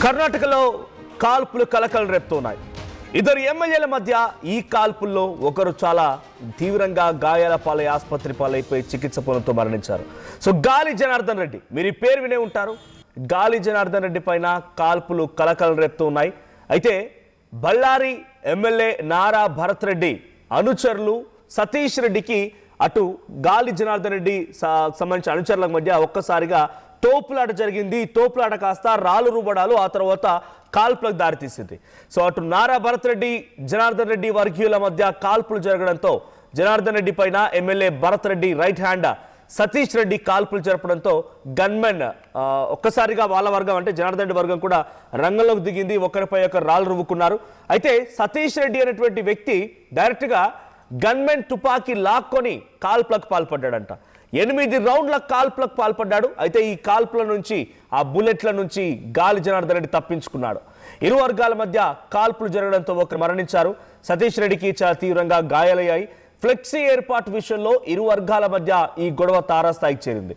కర్ణాటకలో కాల్పులు కలకలం రేపుతున్నాయి. ఇద్దరు ఎమ్మెల్యేల మధ్య ఈ కాల్పుల్లో ఒకరు చాలా తీవ్రంగా గాయాల పాలై ఆసుపత్రి పాలైపోయి చికిత్స పొందుతూ మరణించారు. సో గాలి జనార్దన్ రెడ్డి, మీరు ఈ పేరు వినే ఉంటారు. గాలి జనార్దన్ రెడ్డి పైన కాల్పులు కలకలం రేపుతున్నాయి. అయితే బళ్ళారి ఎమ్మెల్యే నారా భరత్ రెడ్డి అనుచరులు సతీష్ రెడ్డికి అటు గాలి జనార్దన్ రెడ్డి సంబంధించిన అనుచరుల మధ్య ఒక్కసారిగా తోపులాట జరిగింది. తోపులాట కాస్త రాళ్ళు రుబడాలు, ఆ తర్వాత కాల్పులకు దారితీసింది. సో అటు నారా భరత్ రెడ్డి, జనార్దన్ రెడ్డి వర్గీయుల మధ్య కాల్పులు జరగడంతో జనార్దన్ రెడ్డి పైన MLA Bharat Reddy right hand Satish Reddy కాల్పులు జరపడంతో గన్మెన్ ఒక్కసారిగా వాళ్ళ వర్గం అంటే జనార్దన్ రెడ్డి వర్గం కూడా రంగంలోకి దిగింది. ఒకరిపై ఒకరు రాళ్ళు రువ్వుకున్నారు. అయితే సతీష్ రెడ్డి అనేటువంటి వ్యక్తి డైరెక్ట్గా గన్మెన్ తుపాకీ లాక్కొని కాల్పులకు పాల్పడ్డాడంట. 8 రౌండ్ల కాల్పులకు పాల్పడ్డాడు. అయితే ఈ కాల్పుల నుంచి, ఆ బుల్లెట్ల నుంచి గాలి జనార్దన్ రెడ్డి తప్పించుకున్నాడు. ఇరు వర్గాల మధ్య కాల్పులు జరగడంతో ఒకరు మరణించారు. సతీష్ రెడ్డికి చాలా తీవ్రంగా గాయాలయ్యాయి. ఫ్లెక్సీ ఏర్పాటు విషయంలో ఇరు వర్గాల మధ్య ఈ గొడవ తారాస్థాయికి చేరింది.